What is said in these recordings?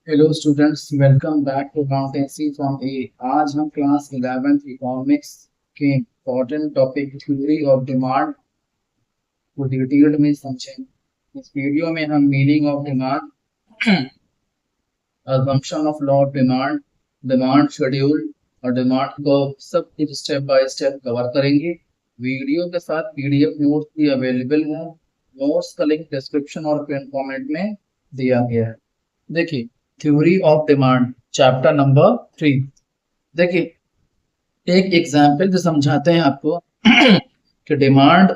Hello students, welcome back to accountancy from A. आज हम class 11th economics के important topic theory of demand को detailed में समझेंगे। इस वीडियो में हम meaning of demand, assumption of law of demand, demand schedule और डिमांड को सब कुछ स्टेप बाय स्टेप कवर करेंगे। वीडियो के साथ पीडीएफ नोट्स भी अवेलेबल हैं। नोट्स का लिंक डिस्क्रिप्शन और पिन कमेंट में दिया गया है। देखिए, theory of demand chapter number 3। देखिए, एक एग्जाम्पल से समझाते हैं आपको कि डिमांड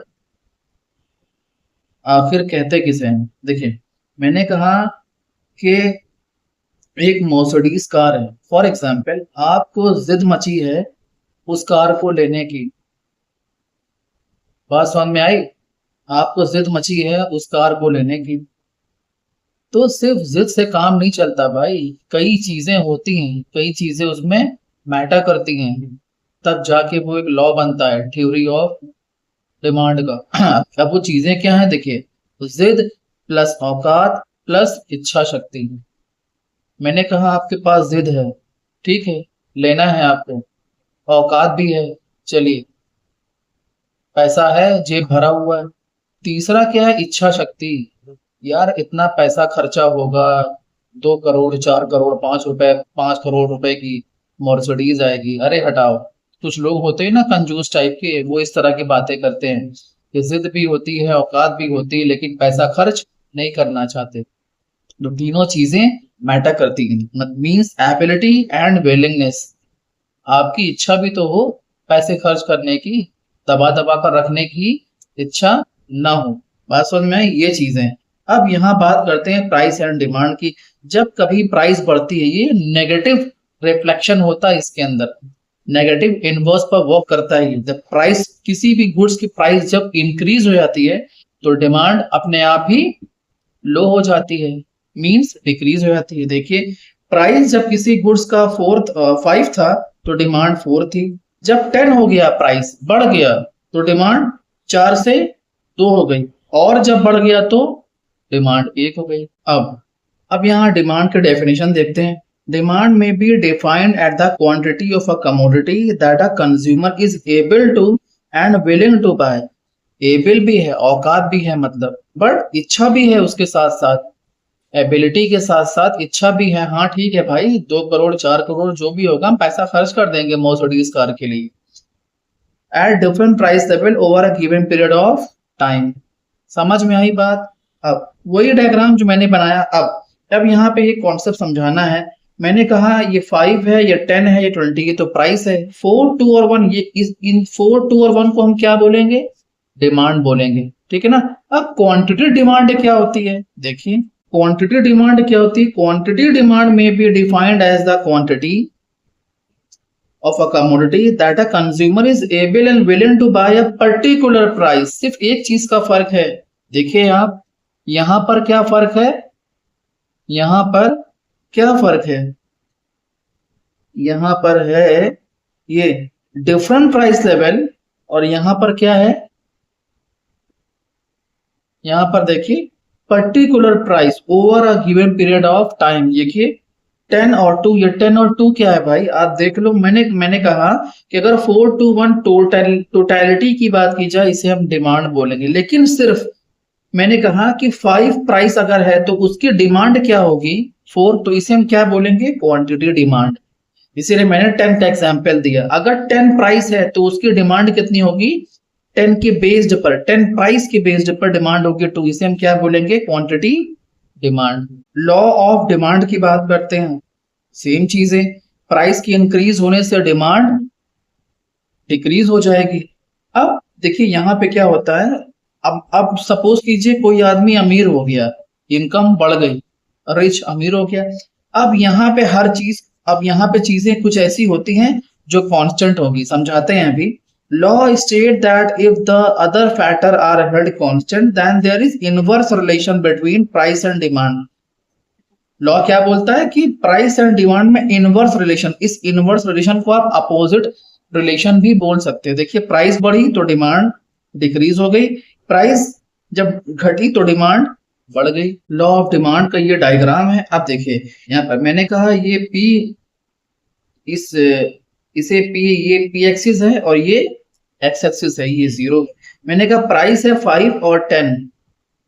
आखिर कहते किसे हैं। देखिए, मैंने कहा कि एक मर्सिडीज कार है। फॉर एग्जाम्पल, आपको जिद मची है उस कार को लेने की। बात समझ में आई? आपको जिद मची है उस कार को लेने की, तो सिर्फ जिद से काम नहीं चलता भाई। कई चीजें होती हैं, कई चीजें उसमें मैटर करती हैं, तब जाके वो एक लॉ बनता है थ्योरी ऑफ डिमांड का। अब वो चीजें क्या हैं? देखिए, जिद प्लस औकात प्लस इच्छा शक्ति। मैंने कहा आपके पास जिद है, ठीक है, लेना है आपको, औकात भी है, चलिए, पैसा है, जेब भरा हुआ है। तीसरा क्या है? इच्छा शक्ति। यार इतना पैसा खर्चा होगा, 2 करोड़ 4 करोड़ 5 रुपए 5 करोड़ रुपए की मर्सिडीज आएगी। अरे हटाओ। कुछ लोग होते हैं ना कंजूस टाइप के, वो इस तरह की बातें करते हैं कि जिद भी होती है, औकात भी होती है, लेकिन पैसा खर्च नहीं करना चाहते। तो तीनों चीजें मैटर करती हैं। Means ability and willingness. आपकी इच्छा भी तो हो पैसे खर्च करने की, दबा दबा कर रखने की इच्छा ना हो। बात समझ में आई? ये चीजें। अब यहाँ बात करते हैं प्राइस एंड डिमांड की। जब कभी प्राइस बढ़ती है, ये नेगेटिव रिफ्लेक्शन होता है इसके अंदर, नेगेटिव इनवर्स पर वर्क करता है। जब प्राइस, किसी भी गुड्स की प्राइस जब इंक्रीज हो जाती है तो डिमांड अपने आप ही लो हो जाती है, मींस डिक्रीज हो जाती है। देखिए, प्राइस जब किसी गुड्स का 5 था तो डिमांड 4 थी। जब 10 हो गया, प्राइस बढ़ गया, तो डिमांड 4 से 2 हो गई, और जब बढ़ गया तो डिमांड 1 हो गई। अब यहाँ डिमांड के डेफिनेशन देखते हैं। Demand may be defined at the quantity of a commodity that a consumer is able to and willing to buy. Able भी है, औकात भी है, मतलब, बट इच्छा भी है उसके साथ साथ। एबिलिटी के साथ साथ इच्छा भी है। हाँ ठीक है भाई, 2 करोड़ 4 करोड़ जो भी होगा हम पैसा खर्च कर देंगे मर्सिडीज कार के लिए, at different price level over a given period of time. समझ में आई बात? अब वही डायग्राम जो मैंने बनाया। अब यहाँ पे ये कॉन्सेप्ट समझाना है। मैंने कहा ये 5 है, ये 10 है, ये 20, ये तो प्राइस है। 4 2 और 1, ये इन 4 2 और 1 को हम क्या बोलेंगे? डिमांड बोलेंगे, ठीक है ना। अब क्वांटिटी डिमांड क्या होती है? देखिए, क्वांटिटी डिमांड क्या होती है? Quantity demand may be defined as the quantity of a commodity that a consumer is able and willing to buy a particular price। सिर्फ एक चीज का फर्क है। देखिए आप, यहां पर क्या फर्क है? यहां पर क्या फर्क है? यहां पर है ये डिफरेंट प्राइस लेवल, और यहां पर क्या है? यहां पर देखिए particular price over a given period of time. देखिए 10 और 2, ये 10 और 2 क्या है भाई? आप देख लो। मैंने कहा कि अगर 4 to 1 टोटलिटी की बात की जाए, इसे हम डिमांड बोलेंगे। लेकिन सिर्फ मैंने कहा कि 5 प्राइस अगर है तो उसकी डिमांड क्या होगी? 4, तो इसे हम क्या बोलेंगे? Quantity demand. इसीलिए मैंने 10 का एग्जाम्पल दिया। अगर 10 प्राइस है तो उसकी डिमांड कितनी होगी? 10 के बेस्ड पर, 10 प्राइस के बेस्ड पर डिमांड होगी 2। इसे हम क्या बोलेंगे? Quantity demand. Law of demand की बात करते हैं। सेम चीज है, प्राइस की इंक्रीज होने से डिमांड डिक्रीज हो जाएगी। अब देखिए यहाँ पे क्या होता है। अब सपोज कीजिए कोई आदमी अमीर हो गया, इनकम बढ़ गई, रिच अमीर हो गया। अब यहाँ पे हर चीज, अब यहाँ पे चीजें कुछ ऐसी होती हैं जो कांस्टेंट होगी। समझाते हैं अभी। Law state that if the other factor are held constant then there is inverse relation between price and demand. Law क्या बोलता है कि प्राइस एंड डिमांड में इनवर्स रिलेशन, इस इनवर्स रिलेशन को आप अपोजिट रिलेशन भी बोल सकते हैं। देखिए, प्राइस बढ़ी तो डिमांड डिक्रीज हो गई, प्राइस जब घटी तो डिमांड बढ़ गई। लॉ ऑफ डिमांड का ये डायग्राम है। अब देखिए यहाँ पर मैंने कहा ये पी, इस इसे पी, ये पी एक्सिस है और ये एक्स एक्सिस है, ये जीरो। मैंने कहा प्राइस है 5 और 10,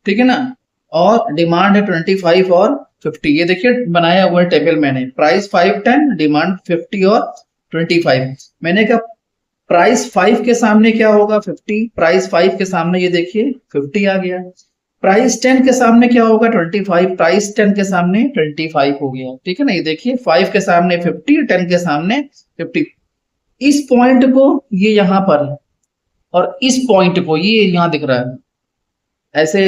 ठीक है ना, और डिमांड है 25 और 50। ये देखिए बनाया हुआ है टेबल मैंने, प्राइस 5 10, डिमांड 50 और 25। मैंने कहा प्राइस 5 के सामने क्या होगा, 50। प्राइस 5 के सामने ये देखिए 50 आ गया। प्राइस 10 के सामने क्या होगा, 25। प्राइस 10 के सामने 25 हो गया, ठीक है ना। ये देखिए 5 के सामने 50, 10 के सामने 50। इस पॉइंट को ये यहां पर, और इस पॉइंट को ये यहां दिख रहा है, ऐसे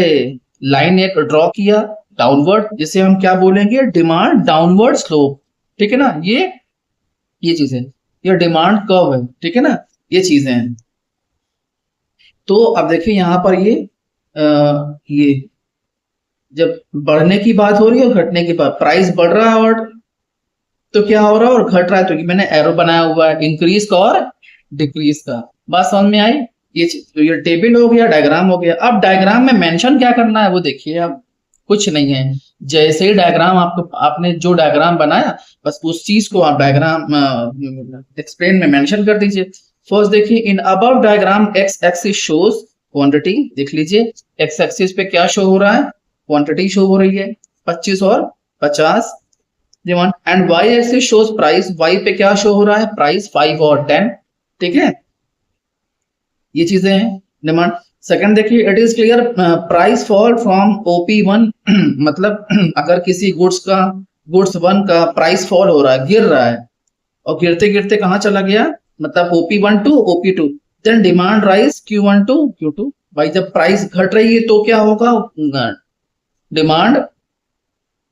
लाइन एक ड्रॉ किया डाउनवर्ड, जिसे हम क्या बोलेंगे, डिमांड डाउनवर्ड स्लोप, ठीक है ना। ये चीज है, ये डिमांड कर्व है, ठीक है ना, ये चीजें हैं। तो अब देखिए यहाँ पर ये जब बढ़ने की बात हो रही है और घटने की बात, प्राइस बढ़ रहा है और तो क्या हो रहा है, और घट रहा है, तो मैंने एरो बनाया हुआ है इंक्रीज का और डिक्रीज का। बात समझ में आई। तो ये टेबल हो गया, डायग्राम हो गया। अब डायग्राम में मेंशन क्या करना है वो देखिए। अब कुछ नहीं है, जैसे ही डायग्राम आपने जो डायग्राम बनाया, बस उस चीज को आप डायग्राम एक्सप्लेन में मेंशन कर दीजिए। फर्स्ट देखिए, in above diagram x axis shows quantity. देख लीजिए एक्स एक्सिस पे क्या शो हो रहा है, क्वांटिटी शो हो रही है 25 और 50 demand, and Y axis shows price. Y पे क्या शो हो रहा है, प्राइस 5 और 10, ठीक है। ये चीजें हैं डिमांड। सेकंड देखिए, it is clear price fall from OP1 मतलब अगर किसी गुड्स वन का प्राइस फॉल हो रहा है, गिर रहा है, और गिरते गिरते कहाँ चला गया, मतलब OP1 to OP2, then demand rise Q1 to Q2। भाई जब प्राइस घट रही है तो क्या होगा, डिमांड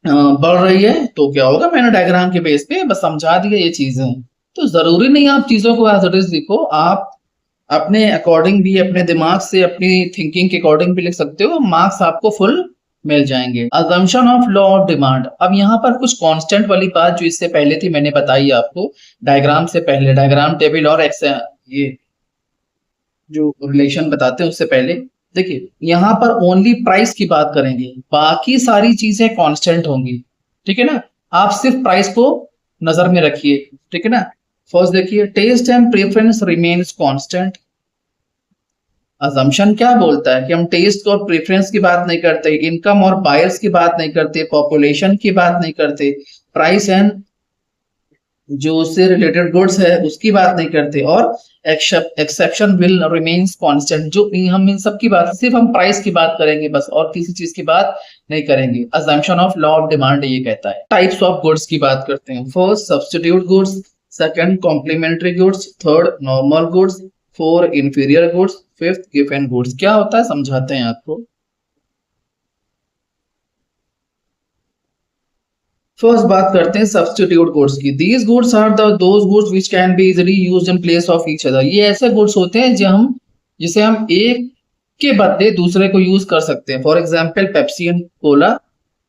बढ़ रही है तो क्या होगा। मैंने डायग्राम के बेस पे बस समझा दिया ये चीजें। तो जरूरी नहीं आप चीजों को एज इट इज लिखो, आप अपने अकॉर्डिंग भी, अपने दिमाग से, अपनी थिंकिंग के अकॉर्डिंग भी लिख सकते हो, मार्क्स आपको फुल मिल जाएंगे। Assumption of law of demand. अब यहाँ पर कुछ कांस्टेंट वाली बात जो इससे पहले थी मैंने बताई आपको, डायग्राम से पहले, डायग्राम टेबल और ये जो रिलेशन बताते हैं उससे पहले। देखिए यहाँ पर ओनली प्राइस की बात करेंगे, बाकी सारी चीजें कांस्टेंट होंगी, ठीक है ना। आप सिर्फ प्राइस को नजर में रखिए, ठीक है ना। फर्स्ट देखिए, taste and preference remains constant. Assumption क्या बोलता है कि हम टेस्ट और प्रेफरेंस की बात नहीं करते, इनकम और बायर्स की बात नहीं करते, पॉपुलेशन की बात नहीं करते, प्राइस एंड जो उससे रिलेटेड गुड्स है उसकी बात नहीं करते, और एक्सेप्शन विल रिमेन्स कांस्टेंट। जो हम इन सब की बात, सिर्फ हम प्राइस की बात करेंगे बस, और किसी चीज की बात नहीं करेंगे। Assumption of law of demand ये कहता है। टाइप्स ऑफ गुड्स की बात करते हैं। First substitute goods, second complementary goods, third normal goods, four inferior goods, fifth गिवन गुड्स। क्या होता है समझाते हैं आपको। फर्स्ट बात करते हैं सब्स्टिट्यूट गुड्स की। These goods are those goods which can be easily used in place of each other. ये ऐसे गुड्स होते हैं जिसे हम एक के बदले दूसरे को यूज कर सकते हैं। For example Pepsi and Cola,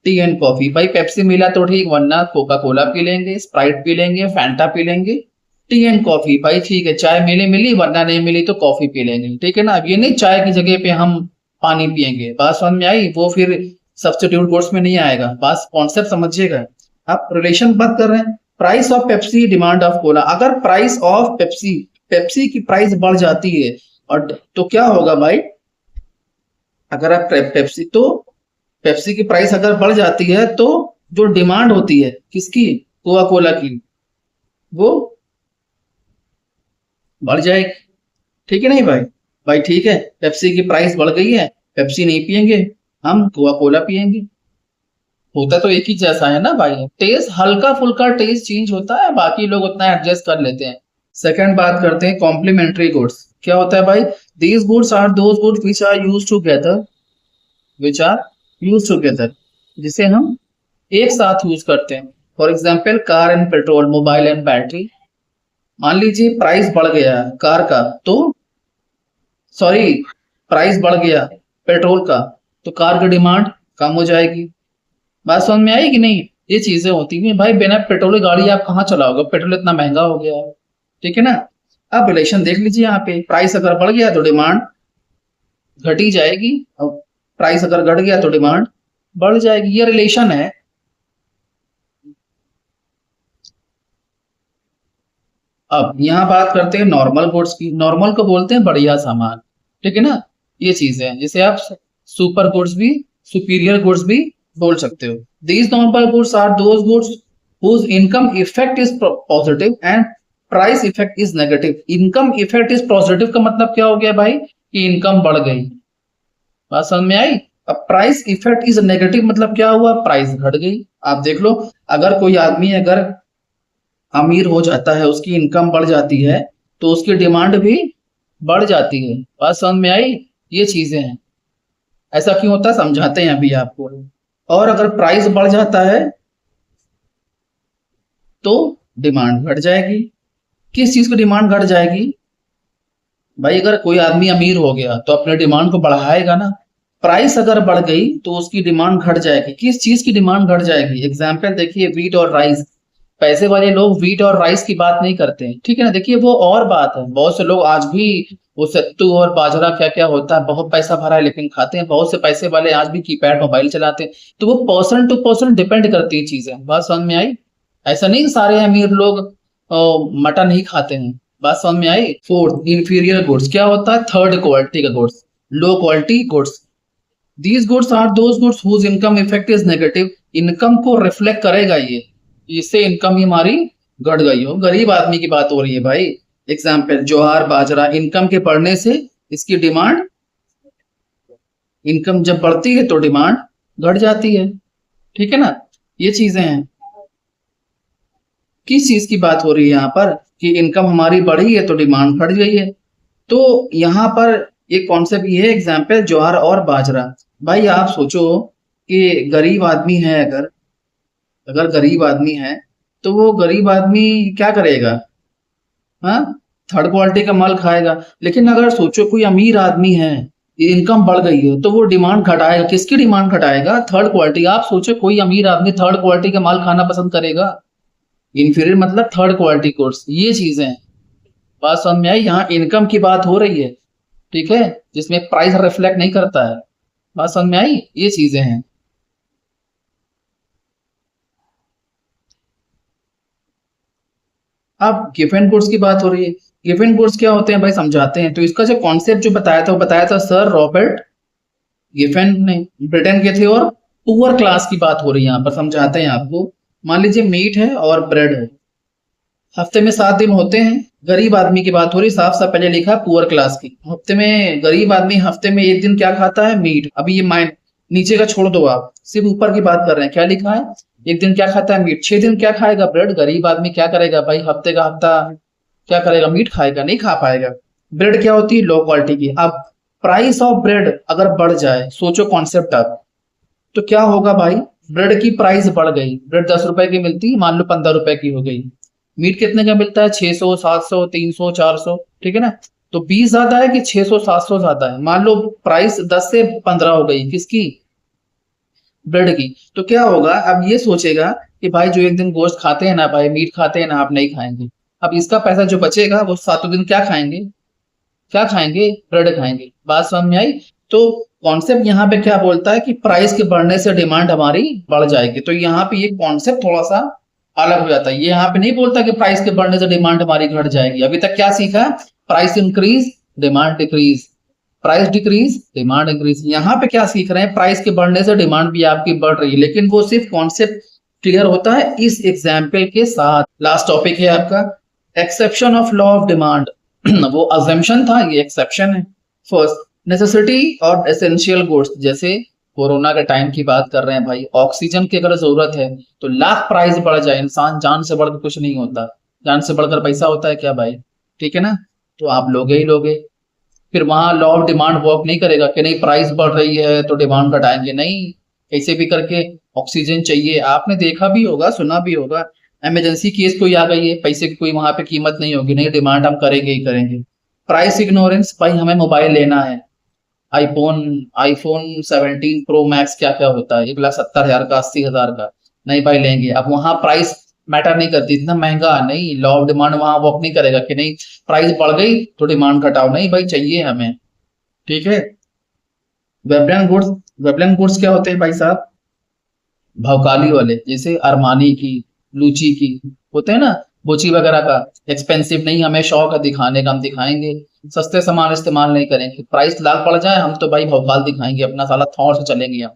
T and coffee. भाई पेप्सी मिला तो ठीक, वरना कोका कोला पी लेंगे, स्प्राइट पी लेंगे, फैंटा पी लेंगे। टी एंड कॉफी, भाई ठीक है, चाय मिली वरना नहीं मिली तो कॉफी पी लेंगे, ठीक है ना। अब ये नहीं चाय की जगह पे हम पानी पियेंगे। बात समझ में आई, वो फिर सब्स्टिट्यूट गुड्स में नहीं आएगा। बात कॉन्सेप्ट समझिएगा। आप रिलेशन बात कर रहे हैं, price of Pepsi, demand of Cola. अगर प्राइस ऑफ पेप्सी की प्राइस बढ़ जाती है और तो क्या होगा भाई, अगर आप पेप्सी की प्राइस अगर बढ़ जाती है तो जो डिमांड होती है किसकी, कोका कोला की, वो बढ़ जाएगी, ठीक है नहीं भाई। भाई ठीक है, पेप्सी की प्राइस बढ़ गई है, पेप्सी नहीं पियेंगे, हम कोका कोला पियेंगे। होता तो एक ही जैसा है ना भाई, टेस्ट हल्का फुल्का टेस्ट चेंज होता है, बाकी लोग उतना एडजस्ट कर लेते हैं। सेकंड बात करते हैं कॉम्प्लीमेंट्री गुड्स। क्या होता है भाई, these goods are those goods which are use together, जिसे हम एक साथ यूज करते हैं। For example car and petrol, mobile and battery. मान लीजिए प्राइस बढ़ गया कार का, तो सॉरी प्राइस बढ़ गया पेट्रोल का, तो कार की डिमांड कम हो जाएगी। बात समझ में आई कि नहीं। ये चीजें होती हैं भाई, बिना पेट्रोल की गाड़ी आप कहाँ चलाओगे, पेट्रोल इतना महंगा हो गया है, ठीक है ना। अब रिलेशन देख लीजिए, यहाँ पे प्राइस अगर बढ़ गया तो डिमांड घटी जाएगी, और प्राइस अगर घट गया तो डिमांड बढ़ जाएगी। ये रिलेशन है। अब यहाँ बात करते हैं नॉर्मल गुड्स की। नॉर्मल को बोलते हैं बढ़िया सामान, ठीक है ना। ये चीजें हैं जिसे आप सुपर गुड्स भी, सुपीरियर गुड्स भी बोल सकते हो। These normal goods are those goods whose income effect is positive and price effect is negative. Income effect is positive का मतलब क्या हो गया भाई, कि इनकम बढ़ गई। बात समझ में आई। अब प्राइस इफेक्ट इज नेगेटिव मतलब क्या हुआ, प्राइस घट गई। आप देख लो, अगर कोई आदमी अगर अमीर हो जाता है, उसकी इनकम बढ़ जाती है, तो उसकी डिमांड भी बढ़ जाती है। बात समझ में आई। ये चीजें हैं। ऐसा क्यों होता है समझाते हैं अभी आपको। और अगर प्राइस बढ़ जाता है तो डिमांड घट जाएगी। किस चीज की डिमांड घट जाएगी भाई, अगर कोई आदमी अमीर हो गया तो अपने डिमांड को बढ़ाएगा ना। प्राइस अगर बढ़ गई तो उसकी डिमांड घट जाएगी। किस चीज की डिमांड घट जाएगी, एग्जाम्पल देखिए, वीट और राइस। पैसे वाले लोग वीट और राइस की बात नहीं करते हैं, ठीक है ना। देखिए वो और बात है। बहुत से लोग आज भी वो सत्तू और बाजरा क्या क्या होता है, बहुत पैसा भरा है लेकिन खाते हैं। बहुत से पैसे वाले आज भी कीपैड मोबाइल चलाते हैं। तो वो पर्सन टू पर्सन डिपेंड करती है चीजें। बात समझ में आई। ऐसा नहीं सारे अमीर लोग मटन ही खाते हैं। बात समझ में आई। फोर्थ, इंफीरियर गुड्स क्या होता है, थर्ड क्वालिटी का goods, low quality goods. These goods are those goods whose income effect is negative. Income को रिफ्लेक्ट करेगा ये, इससे इनकम ही हमारी घट गई हो। गरीब आदमी की बात हो रही है भाई। एग्जाम्पल ज्वार बाजरा, इनकम के बढ़ने से इसकी डिमांड, इनकम जब बढ़ती है तो डिमांड घट जाती है, ठीक है ना। ये चीजें हैं। किस चीज की बात हो रही है यहाँ पर, कि इनकम हमारी बढ़ी है तो डिमांड घट गई है। तो यहाँ पर एक कॉन्सेप्ट ये है, एग्जाम्पल ज्वार और बाजरा। भाई आप सोचो कि गरीब आदमी है, अगर अगर गरीब आदमी है तो वो गरीब आदमी क्या करेगा, हाँ, थर्ड क्वालिटी का माल खाएगा। लेकिन अगर सोचो कोई अमीर आदमी है, इनकम बढ़ गई है, तो वो डिमांड घटाएगा। किसकी डिमांड घटाएगा, थर्ड क्वालिटी। आप सोचो कोई अमीर आदमी थर्ड क्वालिटी का माल खाना पसंद करेगा। इंफीरियर मतलब थर्ड क्वालिटी कोर्स। ये चीजें हैं। बात समझ में आई। यहाँ इनकम की बात हो रही है, ठीक है, जिसमें प्राइस रिफ्लेक्ट नहीं करता है। बात समझ में आई। ये चीजें हैं। अब गिवन गुड्स की बात हो रही है। गिवन गुड्स क्या होते हैं भाई, समझाते हैं। तो इसका जो कॉन्सेप्ट जो बताया था, वो बताया था सर रॉबर्ट गिफेन ने, ब्रिटेन के थे। और पुअर क्लास की बात हो रही है यहाँ पर, समझाते हैं आपको। मान लीजिए मीट है और ब्रेड है, हफ्ते में 7 दिन होते हैं। गरीब आदमी की बात हो रही, साफ साफ पहले लिखा है पुअर क्लास की। हफ्ते में गरीब आदमी हफ्ते में 1 दिन क्या खाता है, मीट। अभी ये माइंड नीचे का छोड़ दो, आप सिर्फ ऊपर की बात कर रहे हैं। क्या लिखा है, 1 दिन क्या खाता है, मीट। 6 दिन क्या खाएगा, ब्रेड। गरीब आदमी क्या करेगा भाई, हफ्ते का हफ्ता क्या करेगा, मीट खाएगा, नहीं खा पाएगा। ब्रेड क्या होती है, लो क्वालिटी की। अब प्राइस ऑफ ब्रेड अगर बढ़ जाए, सोचो कॉन्सेप्ट आप, तो क्या होगा भाई, ब्रेड की प्राइस बढ़ गई। ब्रेड 10 रुपए की मिलती है, मान लो 15 रुपए की हो गई। मीट कितने का मिलता है, 600 700 300 400, ठीक है ना। तो 20 ज्यादा है कि 600 700 ज्यादा है। मान लो प्राइस 10 से 15 हो गई, किसकी, ब्रेड की। तो क्या होगा, अब ये सोचेगा कि भाई जो 1 दिन गोश्त खाते हैं ना भाई, मीट खाते हैं ना, आप नहीं खाएंगे। अब इसका पैसा जो बचेगा वो 7 दिन क्या खाएंगे, क्या खाएंगे, ब्रेड खाएंगे। बात समझ में आई। तो कॉन्सेप्ट यहाँ पे क्या बोलता है कि प्राइस के बढ़ने से डिमांड हमारी बढ़ जाएगी। तो यहाँ पे ये कॉन्सेप्ट थोड़ा सा अलग हो जाता है। ये यहाँ पे नहीं बोलता कि प्राइस के बढ़ने से डिमांड हमारी घट जाएगी। अभी तक क्या सीखा, price increase demand decrease, price decrease demand increase. यहाँ पे क्या सीख रहे हैं, प्राइस के बढ़ने से डिमांड भी आपकी बढ़ रही है, लेकिन वो सिर्फ कॉन्सेप्ट क्लियर होता है इस एग्जाम्पल के साथ। लास्ट टॉपिक है आपका exception of law of demand. वो अजम्पशन था, ये एक्सेप्शन है। फर्स्ट, नेसेसिटी और एसेंशियल गुड्स। जैसे कोरोना के टाइम की बात कर रहे हैं भाई, ऑक्सीजन की अगर जरूरत है तो लाख प्राइस बढ़ जाए, इंसान जान से बढ़कर कुछ नहीं होता। जान से बढ़कर पैसा होता है क्या भाई, ठीक है ना। तो आप लोगे ही लोगे। फिर वहां लॉ ऑफ डिमांड वर्क नहीं करेगा कि नहीं प्राइस बढ़ रही है तो डिमांड घटाएंगे, नहीं। कैसे भी करके ऑक्सीजन चाहिए। आपने देखा भी होगा, सुना भी होगा, इमरजेंसी केस कोई आ गई है, पैसे की कोई वहां पे कीमत नहीं होगी, नहीं, डिमांड हम करेंगे ही करेंगे। प्राइस इग्नोरेंस, भाई हमें मोबाइल लेना है, आईफोन आईफोन 17 प्रो मैक्स क्या क्या होता है, 1,70,000 का, 80,000 का, नहीं भाई लेंगे। अब वहां प्राइस मैटर नहीं करती, इतना महंगा नहीं। लॉ ऑफ डिमांड वहां वर्क नहीं करेगा कि नहीं प्राइस बढ़ गई तो डिमांड घटाओ, नहीं भाई चाहिए हमें, ठीक है। वेबलन गुड्स, वेबलन गुड्स क्या होते हैं भाई साहब, भौकाली वाले, जैसे अरमानी की, लूची की, होते हैं ना, गुची वगैरह का। एक्सपेंसिव नहीं, हमें शौक है दिखाने का, हम दिखाएंगे। सस्ते सामान इस्तेमाल नहीं करेंगे, प्राइस लाख पड़ जाए हम तो भाई भौकाल दिखाएंगे अपना, साला थौर से चलेंगे हम।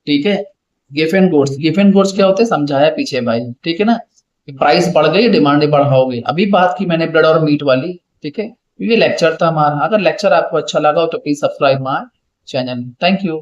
ठीक है। गिफ एंड गुड्स क्या होते हैं समझाया पीछे भाई, ठीक है ना। प्राइस बढ़ गई, डिमांड बढ़ हो गई, अभी बात की मैंने ब्रेड और मीट वाली। ठीक है। ये लेक्चर था हमारा, अगर लेक्चर आपको अच्छा लगा हो तो please subscribe my channel. Thank you.